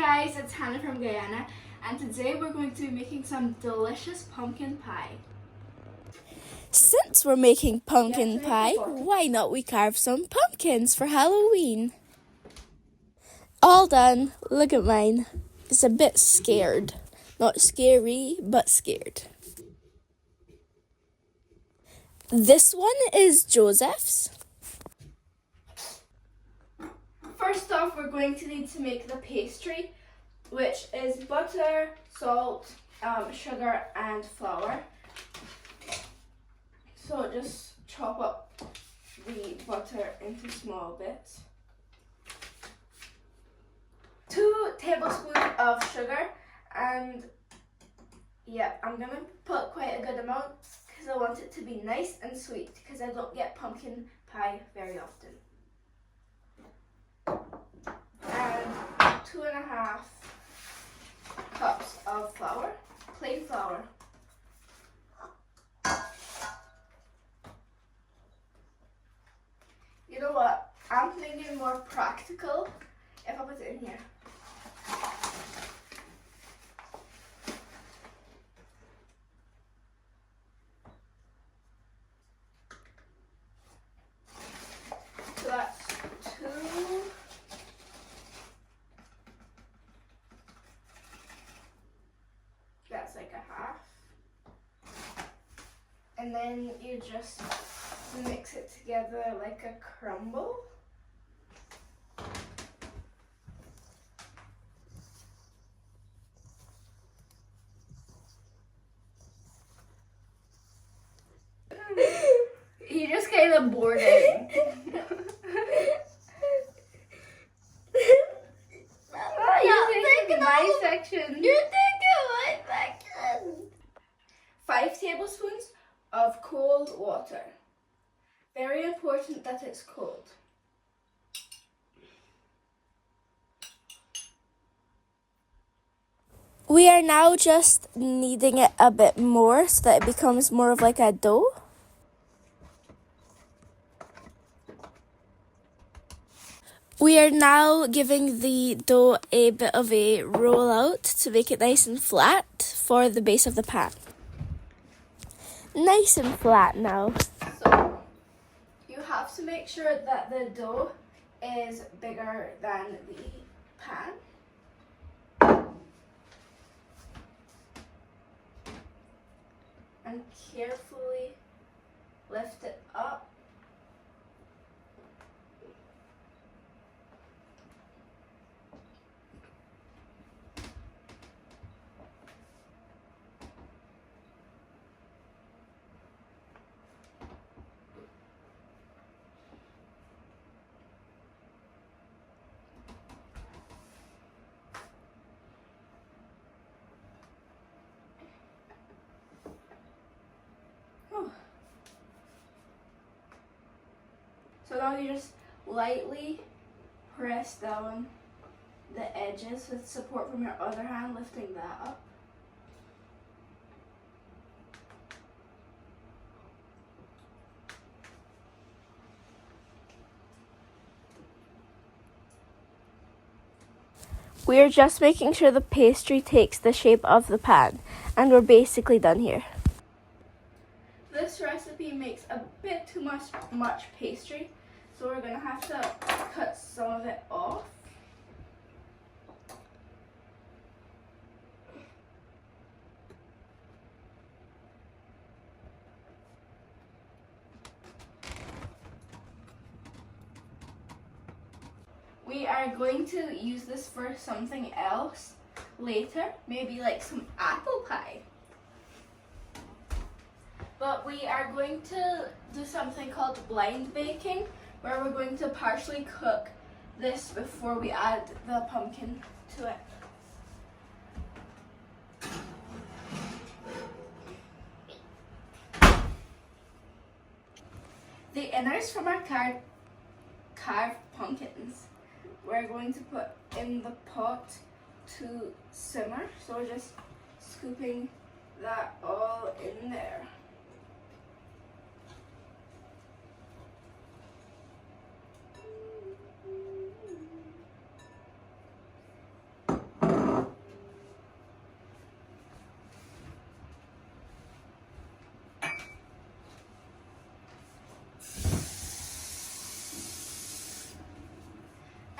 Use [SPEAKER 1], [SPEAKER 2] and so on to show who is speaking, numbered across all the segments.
[SPEAKER 1] guys, it's Hannah from Guyana, and today we're going to be making some delicious pumpkin pie.
[SPEAKER 2] Since we're making pumpkin
[SPEAKER 1] Yes,
[SPEAKER 2] pie, why not we carve some pumpkins for Halloween? All done. Look at mine. It's a bit scared. Not scary, but scared. This one is Joseph's.
[SPEAKER 1] First off, we're going to need to make the pastry, which is butter, salt, sugar and flour. So just chop up the butter into small bits. 2 tablespoons of sugar, and yeah, I'm going to put quite a good amount because I want it to be nice and sweet because I don't get pumpkin pie very often. And 2.5 cups of flour, plain flour. You know what? I'm thinking more practical if I put it in here. So that's 2. That's like a half. And then you just mix it together like a crumble. You just kind of bored it. You're taking my section.
[SPEAKER 2] You're taking my section.
[SPEAKER 1] 5 tablespoons of cold water. Very important that it's cold.
[SPEAKER 2] We are now just kneading it a bit more so that it becomes more of like a dough. We are now giving the dough a bit of a roll out to make it nice and flat for the base of the pan. Nice and flat now.
[SPEAKER 1] So you have to make sure that the dough is bigger than the pan. And carefully lift it up. So now you just lightly press down the edges with support from your other hand, lifting that up.
[SPEAKER 2] We're just making sure the pastry takes the shape of the pan, and we're basically done here.
[SPEAKER 1] This recipe makes a bit too much pastry, so we're going to have to cut some of it off. We are going to use this for something else later, maybe like some apple pie. But we are going to do something called blind baking, where we're going to partially cook this before we add the pumpkin to it. The inners from our carved pumpkins we're going to put in the pot to simmer. So we're just scooping that all in there.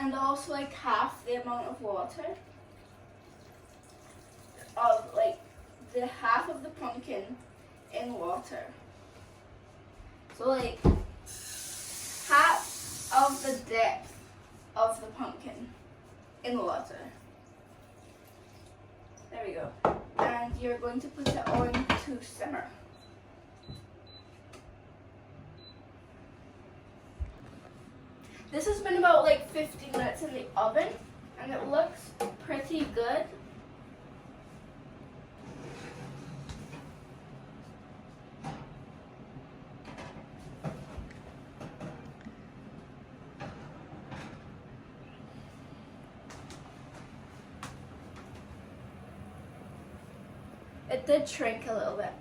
[SPEAKER 1] and also like half the amount of water of like the half of the pumpkin in water. So like half of the depth of the pumpkin in water. There we go. And you're going to put it on to simmer. This has been about like 15 minutes in the oven and it looks pretty good. It did shrink a little bit.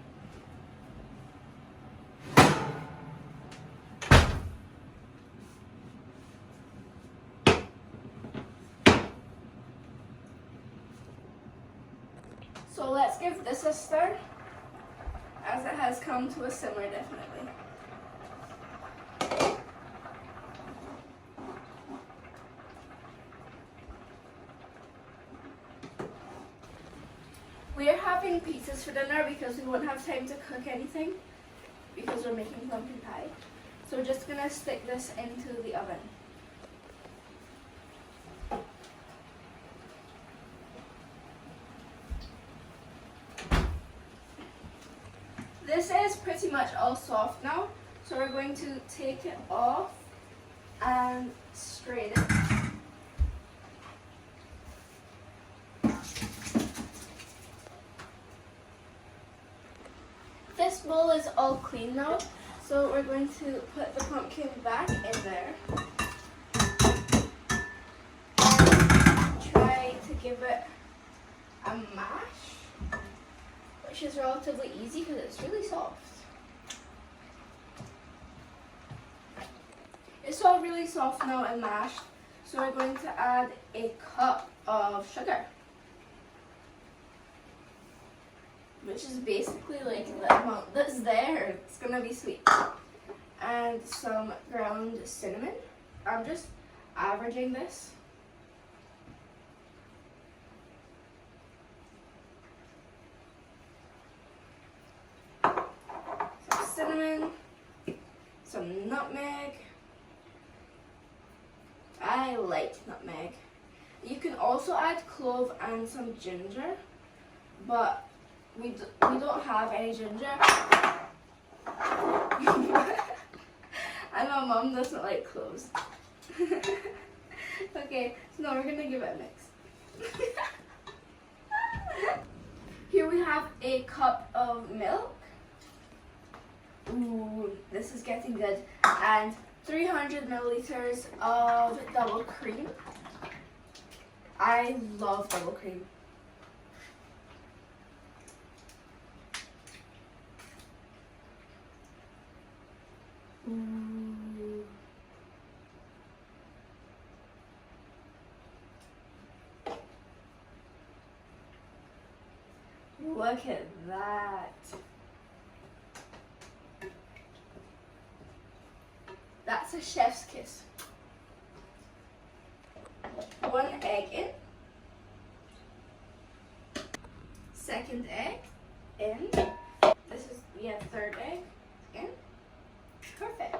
[SPEAKER 1] So let's give this a stir, as it has come to a simmer definitely. We're having pizzas for dinner because we won't have time to cook anything because we're making pumpkin pie. So we're just gonna stick this into the oven. This is pretty much all soft now, so we're going to take it off and strain it. This bowl is all clean now, so we're going to put the pumpkin back in there and try to give it a mash, which is relatively easy because it's really soft. It's all really soft now and mashed, so we're going to add a cup of sugar, which is basically like the amount that's there. It's gonna be sweet. And some ground cinnamon. I'm just averaging this. Some cinnamon, some nutmeg. I like nutmeg. You can also add clove and some ginger, but we don't have any ginger. And my mom doesn't like cloves. Okay, so now we're gonna give it a mix. Here we have a cup of milk. Ooh, this is getting good. And 300 milliliters of double cream. I love double cream. Ooh. Look at that. That's a chef's kiss. 1 egg in. Second egg in. This is, yeah, third egg in. Perfect.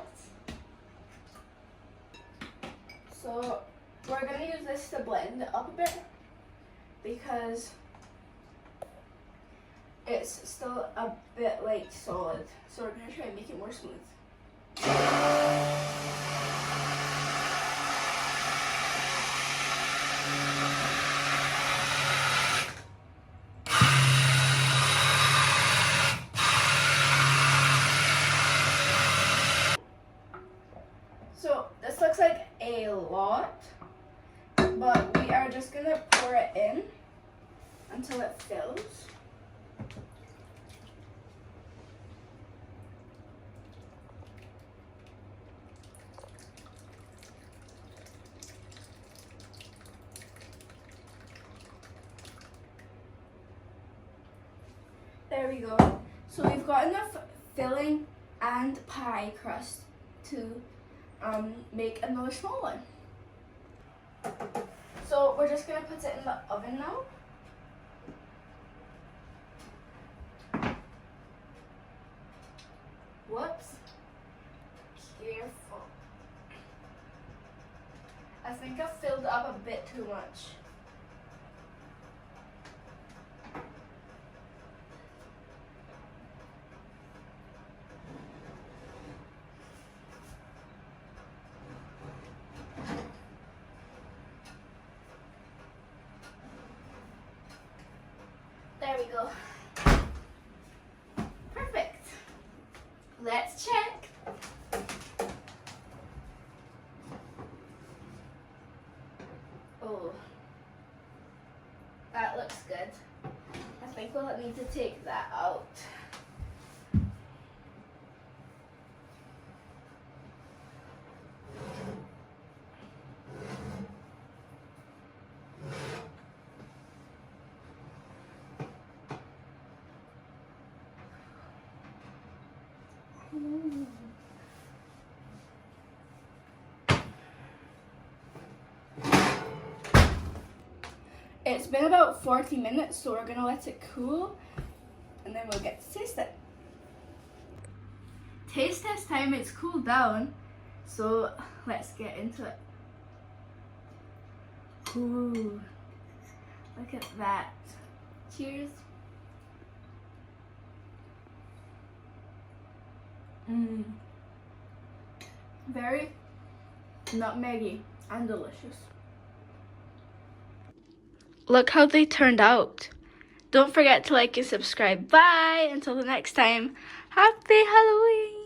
[SPEAKER 1] So we're going to use this to blend it up a bit because it's still a bit like solid. So we're going to try and make it more smooth. So this looks like a lot, but we are just gonna pour it in until it fills. There we go. So we've got enough filling and pie crust to make another small one. So we're just gonna put it in the oven now. Whoops. Careful. I think I filled up a bit too much. There we go. Perfect. Let's check. Oh, that looks good. I think we'll need to take that out. It's been about 40 minutes, so we're gonna let it cool and then we'll get to taste it. Taste test time, it's cooled down, so let's get into it. Ooh, look at that. Cheers. Very nutmeggy and delicious. Look how they turned out. Don't forget to like and subscribe. Bye! Until the next time, happy Halloween!